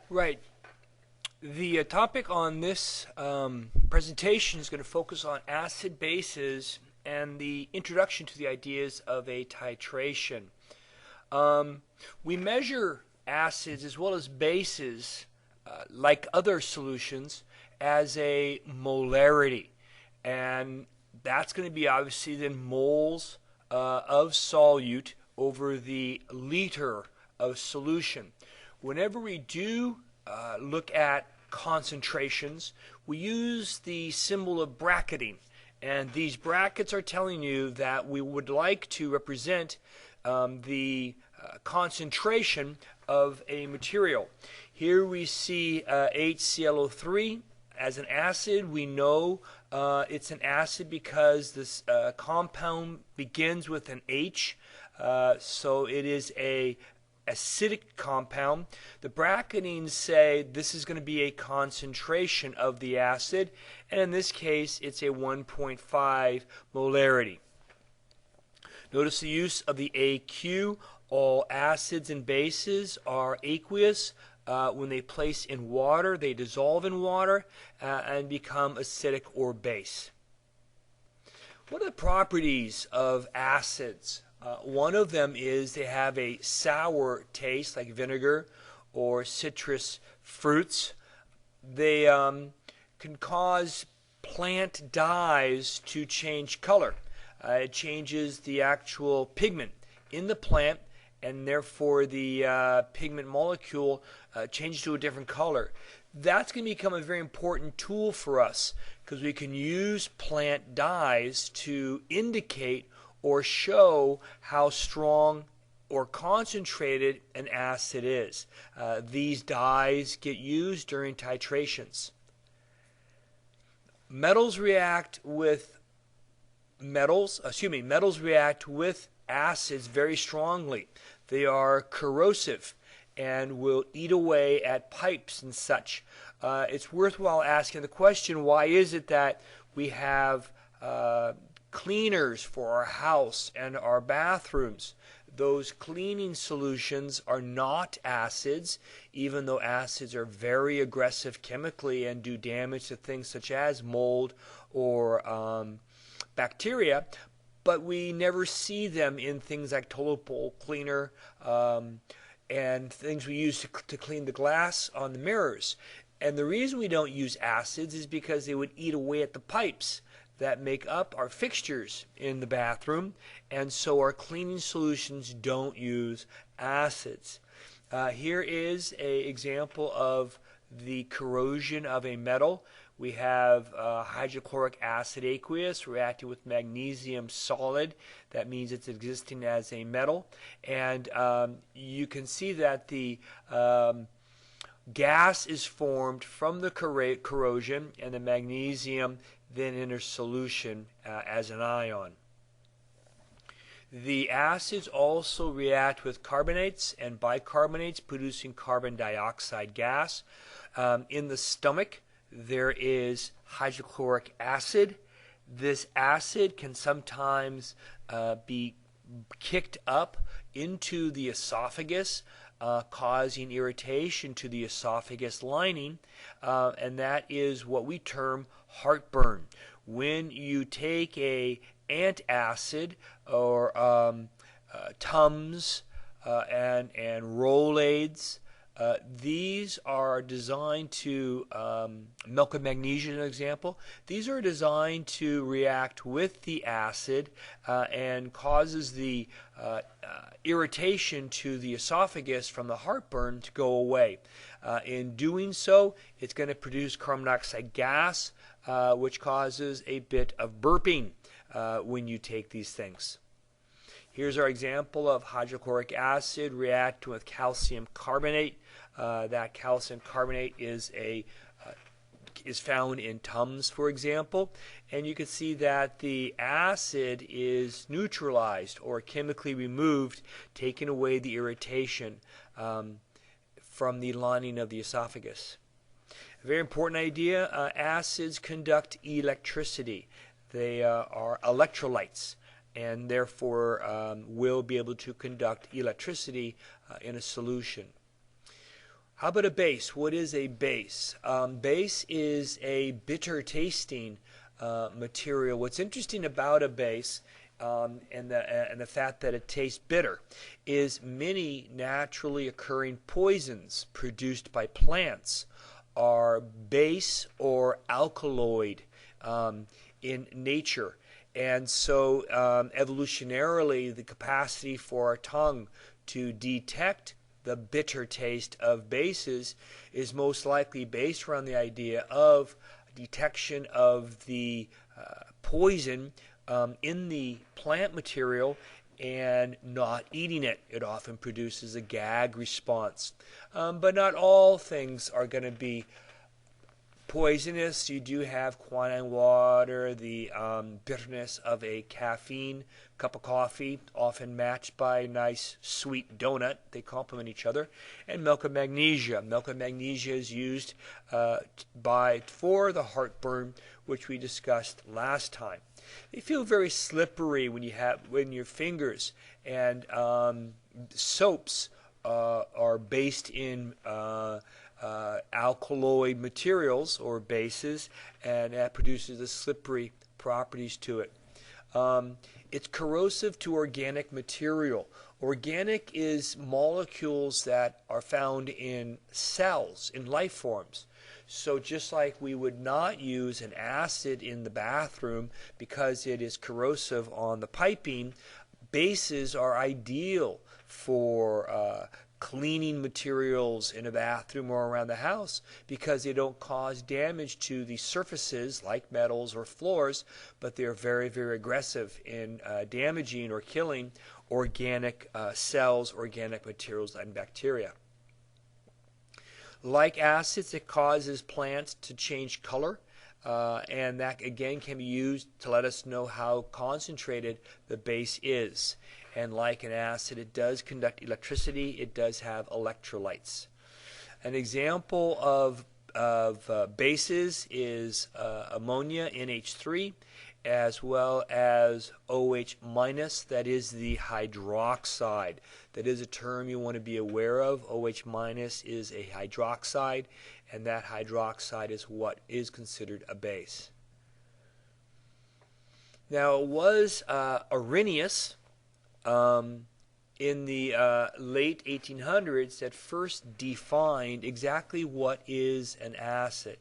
Right. The topic on this presentation is going to focus on acid bases and the introduction to the ideas of a titration. Um, we measure acids as well as bases, like other solutions, as a molarity. And that's going to be obviously then moles of solute over the liter of solution. Whenever we do look at concentrations, we use the symbol of bracketing. And these brackets are telling you that we would like to represent the concentration of a material. Here we see HClO3 as an acid. We know it's an acid because this compound begins with an H, so it is a acidic compound. The bracketings say this is going to be a concentration of the acid, and in this case it's a 1.5 molarity. Notice the use of the AQ. All acids and bases are aqueous. When they place in water, they dissolve in water and become acidic or base. What are the properties of acids? One of them is they have a sour taste, like vinegar or citrus fruits. They can cause plant dyes to change color. It changes the actual pigment in the plant, and therefore the pigment molecule changes to a different color. That's going to become a very important tool for us because we can use plant dyes to indicate or show how strong or concentrated an acid is. These dyes get used during titrations. Metals react with metals react with acids very strongly. They are corrosive and will eat away at pipes and such. It's worthwhile asking the question, why is it that we have cleaners for our house and our bathrooms? Those cleaning solutions are not acids, even though acids are very aggressive chemically and do damage to things such as mold or bacteria, but we never see them in things like toilet bowl cleaner and things we use to clean the glass on the mirrors. And the reason we don't use acids is because they would eat away at the pipes that make up our fixtures in the bathroom, and so our cleaning solutions don't use acids. Here is an example of the corrosion of a metal. We have hydrochloric acid aqueous reacting with magnesium solid. That means it's existing as a metal. And you can see that the gas is formed from the corrosion, and the magnesium then enters solution as an ion. The acids also react with carbonates and bicarbonates, producing carbon dioxide gas. In the stomach, there is hydrochloric acid. This acid can sometimes be kicked up into the esophagus, causing irritation to the esophagus lining, and that is what we term heartburn. When you take a antacid or Tums and Rolaids, these are designed to, milk of magnesia an example, these are designed to react with the acid and causes the irritation to the esophagus from the heartburn to go away. In doing so, it's going to produce carbon dioxide gas, which causes a bit of burping when you take these things. Here's our example of hydrochloric acid reacting with calcium carbonate. That calcium carbonate is found in Tums, for example, and you can see that the acid is neutralized or chemically removed, taking away the irritation from the lining of the esophagus. A very important idea, acids conduct electricity. They are electrolytes, and therefore will be able to conduct electricity in a solution. How about a base? What is a base? Base is a bitter tasting material. What's interesting about a base and the fact that it tastes bitter is many naturally occurring poisons produced by plants are base or alkaloid in nature. And so evolutionarily, the capacity for our tongue to detect the bitter taste of bases is most likely based around the idea of detection of the poison in the plant material and not eating it. It often produces a gag response. But not all things are going to be poisonous. You do have quinine water, the bitterness of a caffeine cup of coffee, often matched by a nice sweet donut. They complement each other. And milk of magnesia. Milk of magnesia is used for the heartburn, which we discussed last time. They feel very slippery when your fingers, and soaps are based in alkaloid materials or bases, and that produces the slippery properties to it. It's corrosive to organic material. Organic is molecules that are found in cells, in life forms. So just like we would not use an acid in the bathroom because it is corrosive on the piping, bases are ideal for cleaning materials in a bathroom or around the house because they don't cause damage to the surfaces like metals or floors, but they're very, very aggressive in damaging or killing organic cells, organic materials, and bacteria. Like acids, it causes plants to change color, and that again can be used to let us know how concentrated the base is. And like an acid, it does conduct electricity. It does have electrolytes. An example of bases is ammonia, NH3, as well as OH minus, that is the hydroxide. That is a term you want to be aware of. OH minus is a hydroxide, and that hydroxide is what is considered a base. Now, it was Arrhenius in the late 1800s that first defined exactly what is an acid.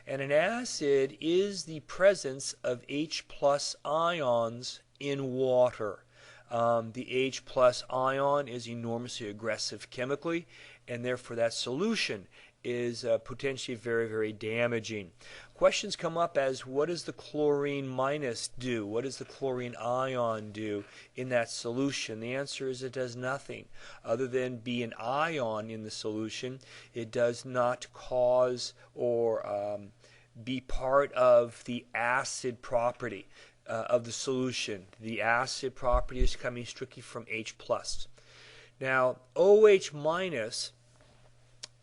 And an acid is the presence of H plus ions in water. The H plus ion is enormously aggressive chemically, and therefore that solution is potentially very, very damaging. Questions come up as what does the chlorine minus do? What does the chlorine ion do in that solution? The answer is it does nothing. Other than be an ion in the solution, it does not cause or be part of the acid property of the solution. The acid property is coming strictly from H plus. Now, OH minus,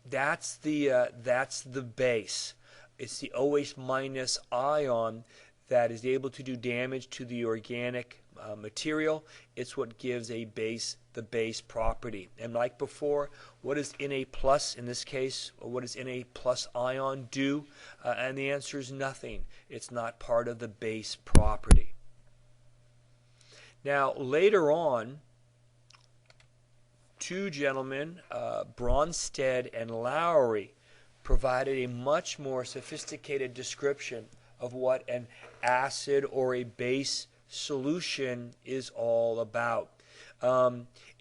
that's the base. It's the OH minus ion that is able to do damage to the organic material. It's what gives a base the base property. And like before, what does Na plus in this case, or what does Na plus ion do? And the answer is nothing. It's not part of the base property. Now later on, two gentlemen, Bronsted and Lowry, provided a much more sophisticated description of what an acid or a base solution is all about.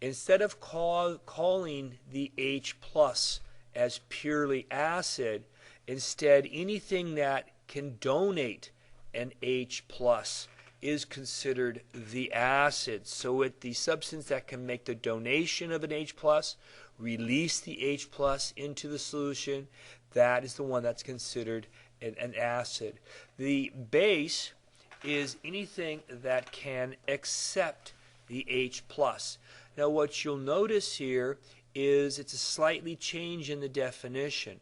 Instead of calling the H plus as purely acid, instead anything that can donate an H plus is considered the acid. So the substance that can make the donation of an H plus, release the H plus into the solution, that is the one that's considered an acid. The base is anything that can accept the H plus. Now what you'll notice here is it's a slightly change in the definition.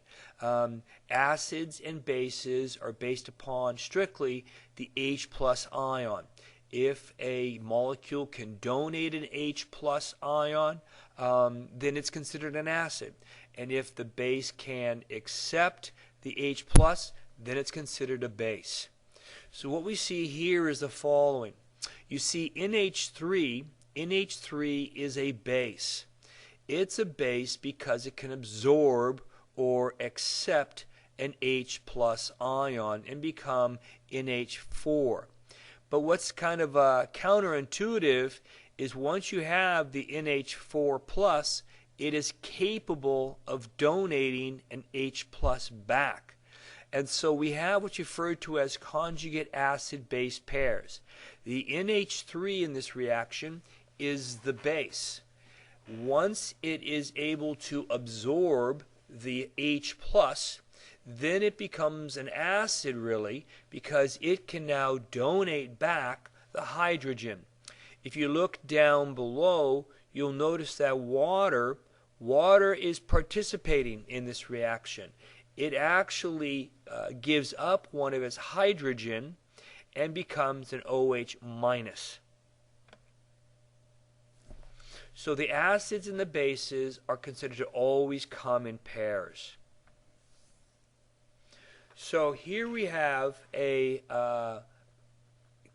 Acids and bases are based upon strictly the H plus ion. If a molecule can donate an H plus ion, then it's considered an acid. and if the base can accept the H plus, then it's considered a base. So what we see here is the following. You see NH3 is a base. It's a base because it can absorb or accept an H plus ion and become NH4. But what's kind of counterintuitive is once you have the NH4 plus, it is capable of donating an H plus back. And so we have what's referred to as conjugate acid-base pairs. The NH3 in this reaction is the base. Once it is able to absorb the H plus, then it becomes an acid really, because it can now donate back the hydrogen. If you look down below, you'll notice that water is participating in this reaction. It actually gives up one of its hydrogen and becomes an OH minus. So the acids and the bases are considered to always come in pairs. So here we have a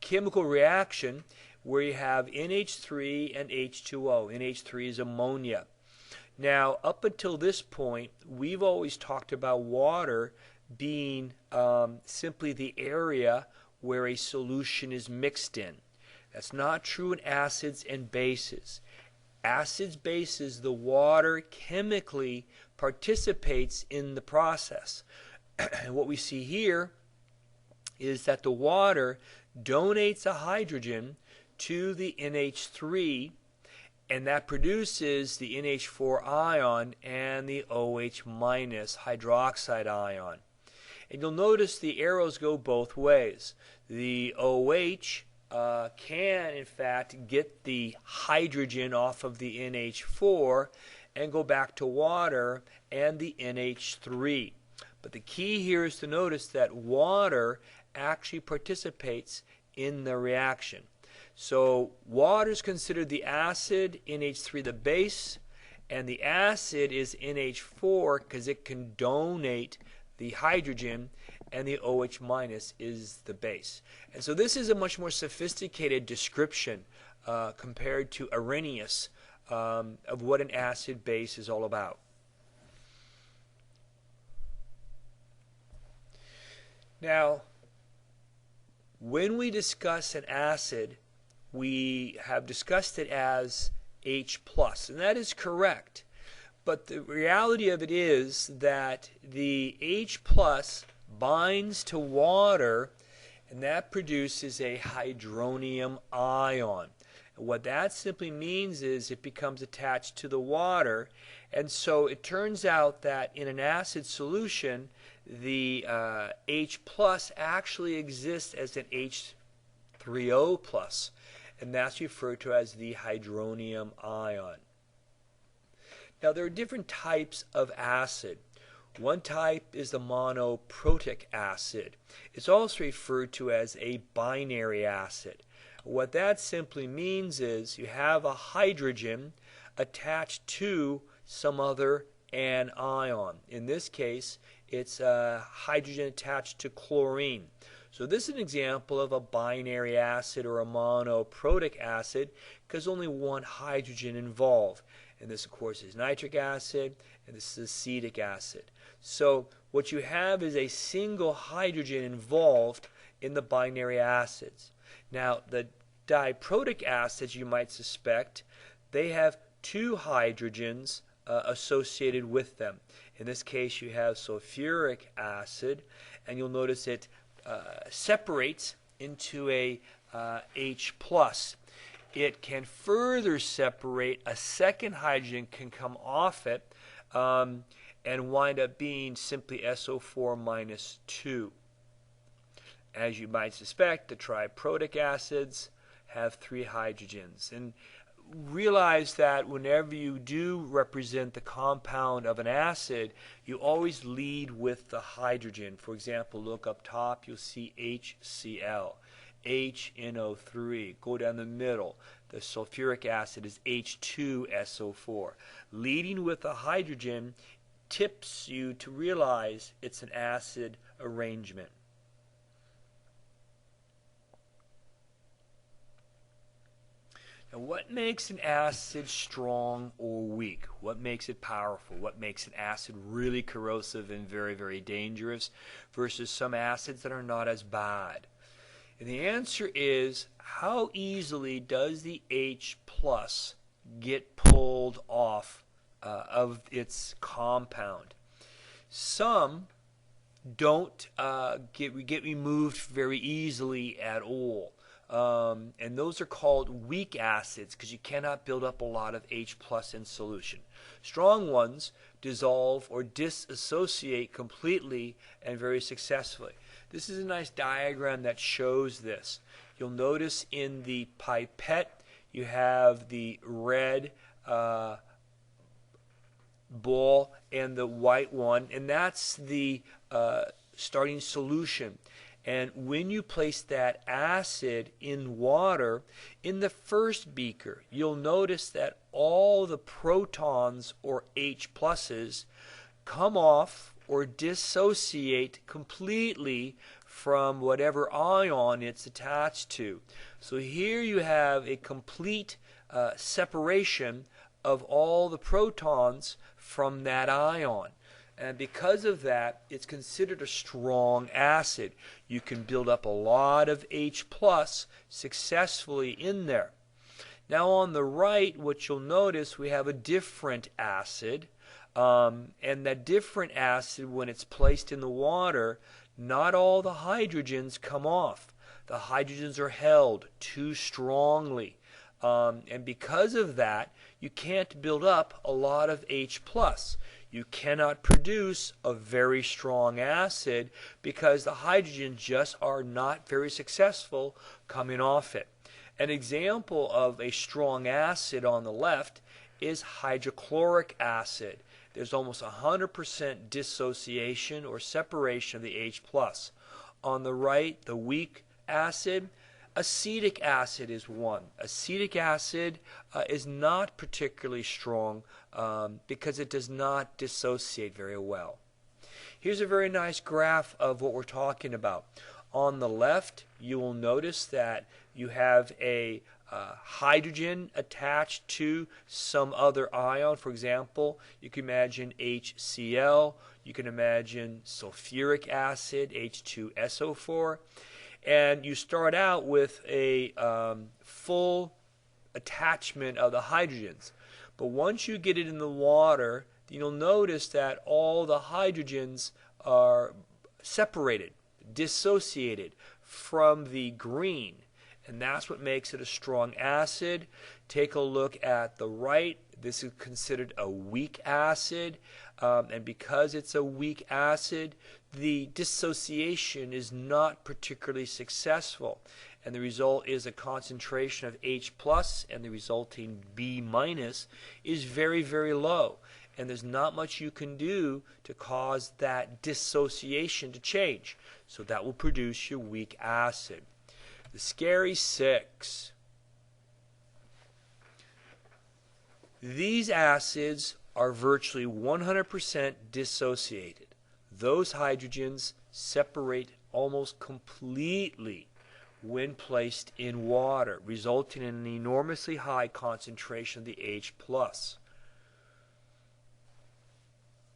chemical reaction where you have NH3 and H2O. NH3 is ammonia. Now, up until this point, we've always talked about water being simply the area where a solution is mixed in. That's not true in acids and bases. Acids, bases, the water chemically participates in the process. And what we see here is that the water donates a hydrogen to the NH3, and that produces the NH4 ion and the OH minus hydroxide ion. And you'll notice the arrows go both ways. The OH can, in fact, get the hydrogen off of the NH4 and go back to water and the NH3. But the key here is to notice that water actually participates in the reaction. So water is considered the acid, NH3 the base, and the acid is NH4 because it can donate the hydrogen, and the OH minus is the base. And so this is a much more sophisticated description compared to Arrhenius of what an acid base is all about. Now, when we discuss an acid, we have discussed it as H plus, and that is correct. But the reality of it is that the H plus binds to water, and that produces a hydronium ion. And what that simply means is it becomes attached to the water, and so it turns out that in an acid solution, the H plus actually exists as an H3O plus, and that's referred to as the hydronium ion. Now there are different types of acid. One type is the monoprotic acid. It's also referred to as a binary acid. What that simply means is you have a hydrogen attached to some other anion. In this case, it's a hydrogen attached to chlorine. So this is an example of a binary acid or a monoprotic acid because only one hydrogen involved. And this, of course, is nitric acid, and this is acetic acid. So what you have is a single hydrogen involved in the binary acids. Now, the diprotic acids, you might suspect, they have two hydrogens associated with them. In this case, you have sulfuric acid, and you'll notice it separates into a H plus. It can further separate. A second hydrogen can come off it and wind up being simply SO4 minus 2. As you might suspect, the triprotic acids have 3 hydrogens. And realize that whenever you do represent the compound of an acid, you always lead with the hydrogen. For example, look up top, you'll see HCl. HNO3. Go down the middle. The sulfuric acid is H2SO4. Leading with the hydrogen tips you to realize it's an acid arrangement. Now, what makes an acid strong or weak? What makes it powerful? What makes an acid really corrosive and very, very dangerous versus some acids that are not as bad? And the answer is, how easily does the H plus get pulled off of its compound? Some don't get removed very easily at all. And those are called weak acids because you cannot build up a lot of H plus in solution. Strong ones dissolve or disassociate completely and very successfully. This is a nice diagram that shows this. You'll notice in the pipette you have the red ball and the white one, and that's the starting solution. And when you place that acid in water, in the first beaker, you'll notice that all the protons, or H pluses, come off or dissociate completely from whatever ion it's attached to. So here you have a complete separation of all the protons from that ion. And because of that, it's considered a strong acid. You can build up a lot of H plus successfully in there. Now on the right, what you'll notice, we have a different acid. And that different acid, when it's placed in the water, not all the hydrogens come off. The hydrogens are held too strongly. And because of that, you can't build up a lot of H plus. You cannot produce a very strong acid because the hydrogens just are not very successful coming off it. An example of a strong acid on the left is hydrochloric acid. There's almost 100% dissociation or separation of the H plus. On the right, the weak acid, acetic acid is one. Acetic acid is not particularly strong because it does not dissociate very well. Here's a very nice graph of what we're talking about. On the left, you will notice that you have a hydrogen attached to some other ion. For example, you can imagine HCl. You can imagine sulfuric acid, H2SO4. And you start out with a full attachment of the hydrogens. But once you get it in the water, you'll notice that all the hydrogens are separated, dissociated from the green. And that's what makes it a strong acid. Take a look at the right. This is considered a weak acid. And because it's a weak acid, the dissociation is not particularly successful. And the result is a concentration of H plus, and the resulting B minus is very, very low. And there's not much you can do to cause that dissociation to change. So that will produce your weak acid. The scary six. These acids are virtually 100% dissociated. Those hydrogens separate almost completely when placed in water, resulting in an enormously high concentration of the H plus.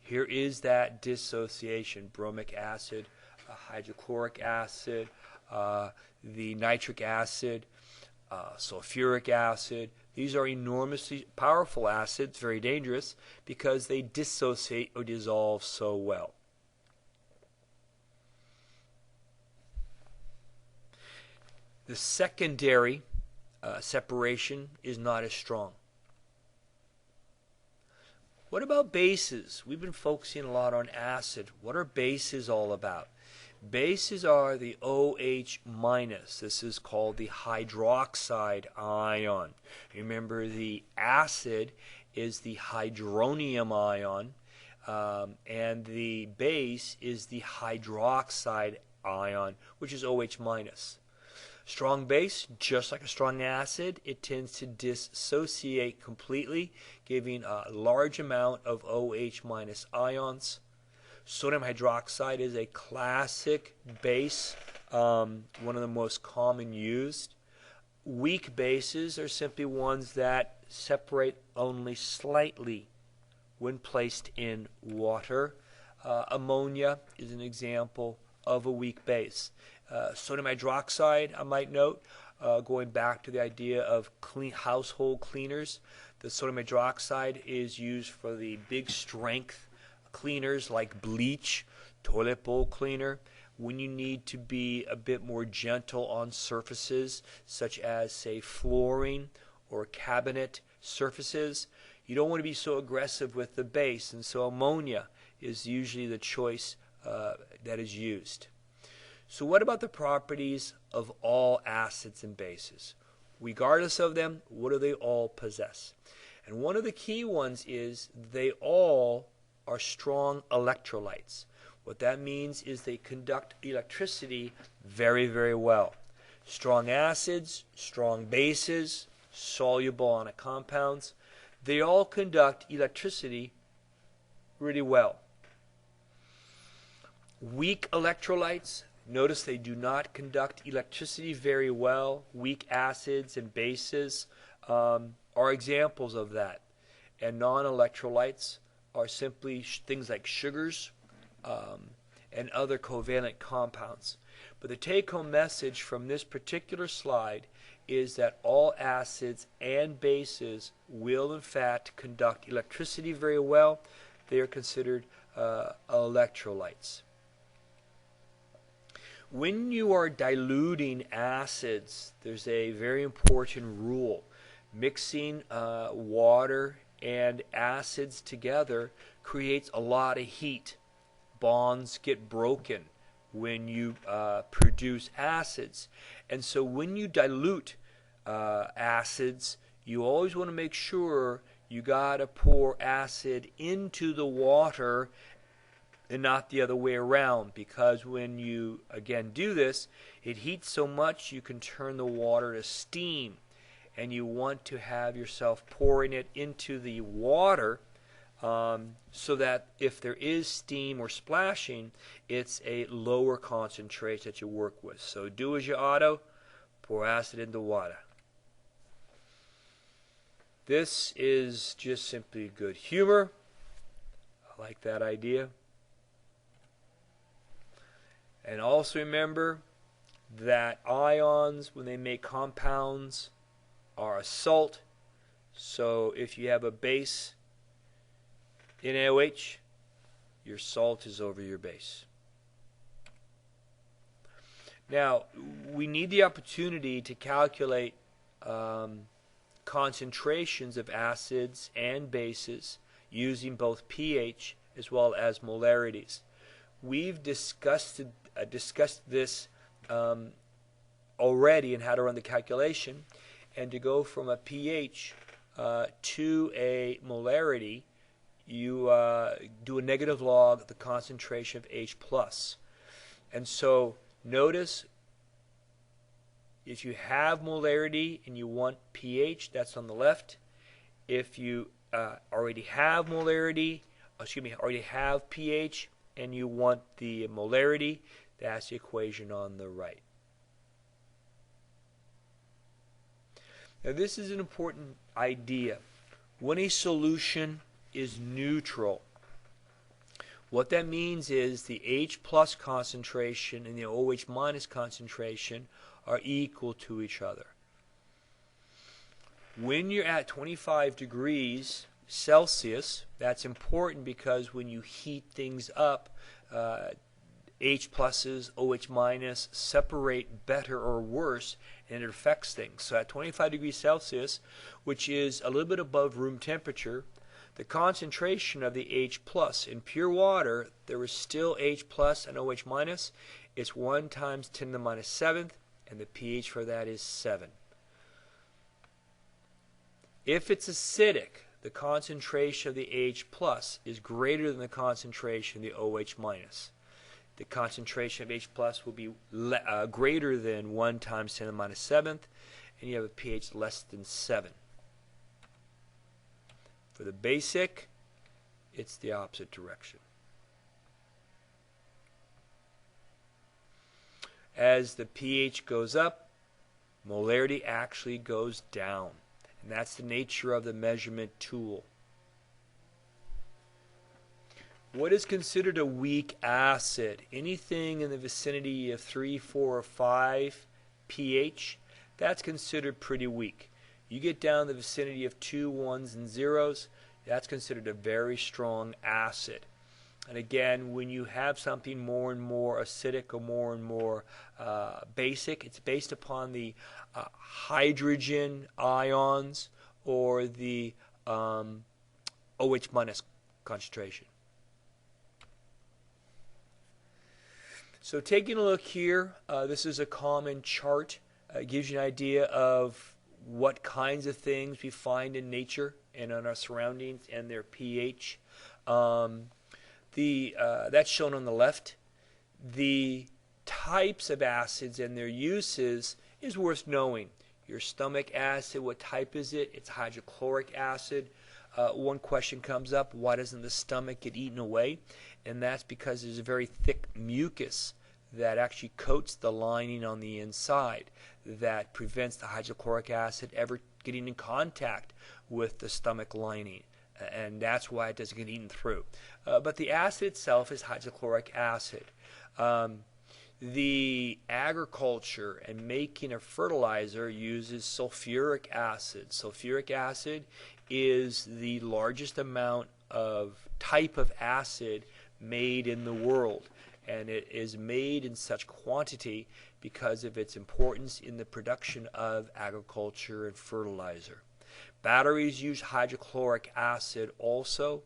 Here is that dissociation: bromic acid, hydrochloric acid, the nitric acid, sulfuric acid. These are enormously powerful acids, very dangerous, because they dissociate or dissolve so well. The secondary separation is not as strong. What about bases? We've been focusing a lot on acid. What are bases all about? Bases are the OH minus. This is called the hydroxide ion. Remember, the acid is the hydronium ion, and the base is the hydroxide ion, which is OH minus. Strong base, just like a strong acid, it tends to dissociate completely, giving a large amount of OH minus ions. Sodium hydroxide is a classic base, one of the most common used. Weak bases are simply ones that separate only slightly when placed in water. Ammonia is an example of a weak base. Sodium hydroxide, I might note, going back to the idea of household cleaners, the sodium hydroxide is used for the big strength cleaners like bleach, toilet bowl cleaner. When you need to be a bit more gentle on surfaces, such as, say, flooring or cabinet surfaces, you don't want to be so aggressive with the base, and so ammonia is usually the choice that is used. So what about the properties of all acids and bases? Regardless of them, what do they all possess? And one of the key ones is they all are strong electrolytes. What that means is they conduct electricity very, very well. Strong acids, strong bases, soluble ionic compounds, they all conduct electricity really well. Weak electrolytes, notice they do not conduct electricity very well. Weak acids and bases are examples of that. And non-electrolytes are simply things like sugars and other covalent compounds. But the take-home message from this particular slide is that all acids and bases will in fact conduct electricity very well. They are considered electrolytes. When you are diluting acids, there's a very important rule. Mixing water and acids together creates a lot of heat. Bonds get broken when you produce acids. And so when you dilute acids, you always want to make sure you got to pour acid into the water and not the other way around, because when you again do this, it heats so much you can turn the water to steam, and you want to have yourself pouring it into the water so that if there is steam or splashing, it's a lower concentration that you work with. So do as you ought, pour acid into water. This is just simply good humor. I like that idea. And also remember that ions, when they make compounds, are a salt. So if you have a base in NaOH, your salt is over your base. Now, we need the opportunity to calculate concentrations of acids and bases using both pH as well as molarities. We've discussed this already and how to run the calculation, and to go from a pH to a molarity, you do a negative log of the concentration of H+. And so notice, if you have molarity and you want pH, that's on the left. If you already have already have pH and you want the molarity, that's the equation on the right. Now this is an important idea. When a solution is neutral, what that means is the H+ concentration and the OH- concentration are equal to each other. When you're at 25 degrees Celsius, that's important because when you heat things up, H pluses, OH minus separate better or worse, and it affects things. So at 25 degrees Celsius, which is a little bit above room temperature, the concentration of the H plus in pure water, there is still H plus and OH minus. It's 1 times 10 to the minus 7th, and the pH for that is 7. If it's acidic, the concentration of the H plus is greater than the concentration of the OH minus. the concentration of H plus will be greater than 1 times 10 to the minus 7th, and you have a pH less than 7. For the basic, it's the opposite direction. As the pH goes up, molarity actually goes down. And that's the nature of the measurement tool. What is considered a weak acid? Anything in the vicinity of 3, 4, or 5 pH, that's considered pretty weak. You get down the vicinity of 2, 1s, and 0s, that's considered a very strong acid. And again, when you have something more and more acidic or more and more basic, it's based upon the hydrogen ions or the OH minus concentration. So taking a look here, this is a common chart. It gives you an idea of what kinds of things we find in nature and in our surroundings and their pH. That's shown on the left. The types of acids and their uses is worth knowing. Your stomach acid, what type is it? It's hydrochloric acid. One question comes up, why doesn't the stomach get eaten away? And that's because there's a very thick mucus that actually coats the lining on the inside that prevents the hydrochloric acid ever getting in contact with the stomach lining. And that's why it doesn't get eaten through. But the acid itself is hydrochloric acid. The agriculture and making of fertilizer uses sulfuric acid. Sulfuric acid is the largest amount of type of acid made in the world, and it is made in such quantity because of its importance in the production of agriculture and fertilizer. Batteries use hydrochloric acid also.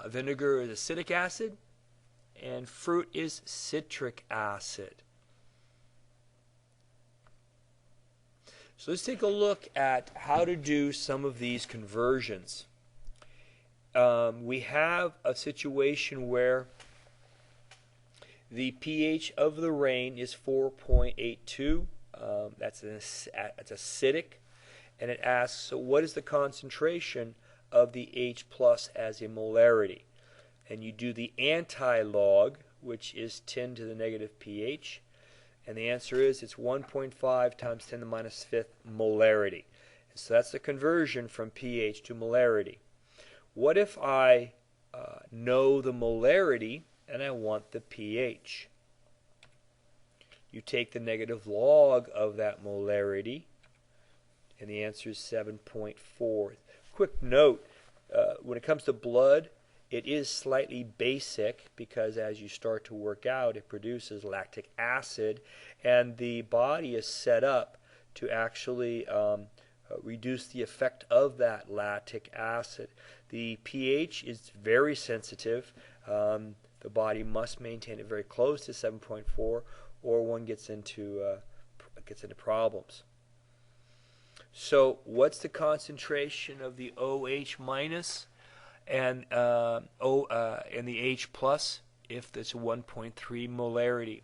Vinegar is acetic acid, and fruit is citric acid. So let's take a look at how to do some of these conversions. We have a situation where the pH of the rain is 4.82. That's acidic. And it asks, so what is the concentration of the H plus as a molarity? And you do the anti-log, which is 10 to the negative pH. And the answer is it's 1.5 times 10 to the minus 5th molarity. And so that's the conversion from pH to molarity. What if I know the molarity and I want the pH? You take the negative log of that molarity, and the answer is 7.4. Quick note, when it comes to blood, it is slightly basic because as you start to work out, it produces lactic acid, and the body is set up to actually reduce the effect of that lactic acid. The pH is very sensitive. The body must maintain it very close to 7.4, or one gets into problems. So what's the concentration of the OH minus and the H plus if it's 1.3 molarity?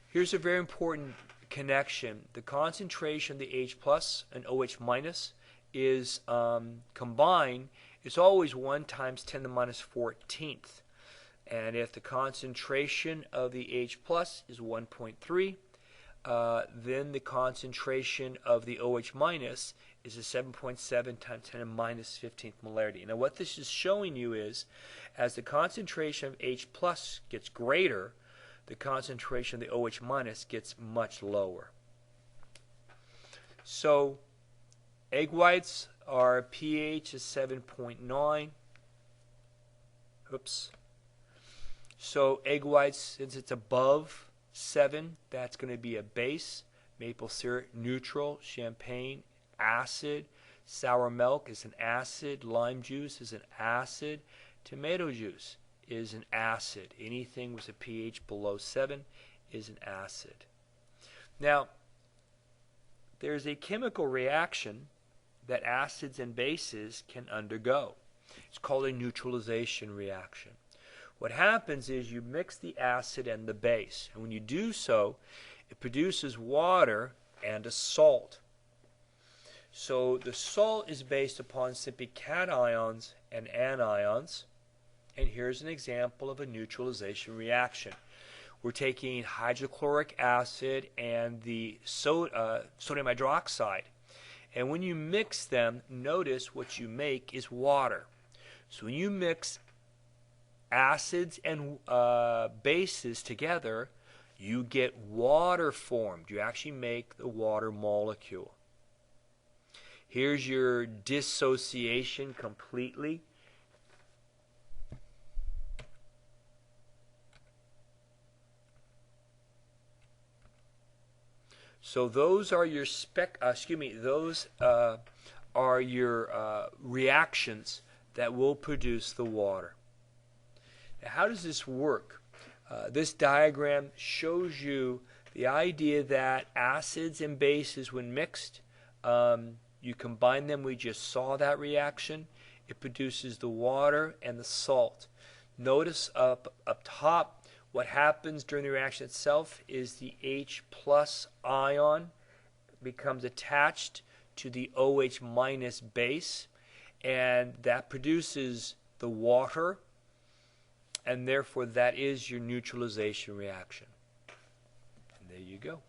Here's a very important connection. The concentration of the H plus and OH minus is combined. It's always 1 times 10 to the minus 14th. And if the concentration of the H plus is 1.3, then the concentration of the OH minus is a 7.7 times 10 to the minus 15th molarity. Now what this is showing you is, as the concentration of H plus gets greater, the concentration of the OH minus gets much lower. So egg whites are pH is 7.9. Oops. So egg whites, since it's above 7, that's going to be a base. Maple syrup, neutral. Champagne, acid. Sour milk is an acid. Lime juice is an acid. Tomato juice is an acid. Anything with a pH below 7 is an acid. Now, there's a chemical reaction that acids and bases can undergo. It's called a neutralization reaction. What happens is you mix the acid and the base, and when you do so, it produces water and a salt. So the salt is based upon simply cations and anions, and here's an example of a neutralization reaction. We're taking hydrochloric acid and the sodium hydroxide, and when you mix them, notice what you make is water. So when you mix acids and bases together, you get water formed. You actually make the water molecule. Here's your dissociation completely. So those are your reactions that will produce the water. Now, how does this work? This diagram shows you the idea that acids and bases, when mixed, you combine them. We just saw that reaction. It produces the water and the salt. Notice up top, what happens during the reaction itself is the H plus ion becomes attached to the OH minus base, and that produces the water, and therefore that is your neutralization reaction. And there you go.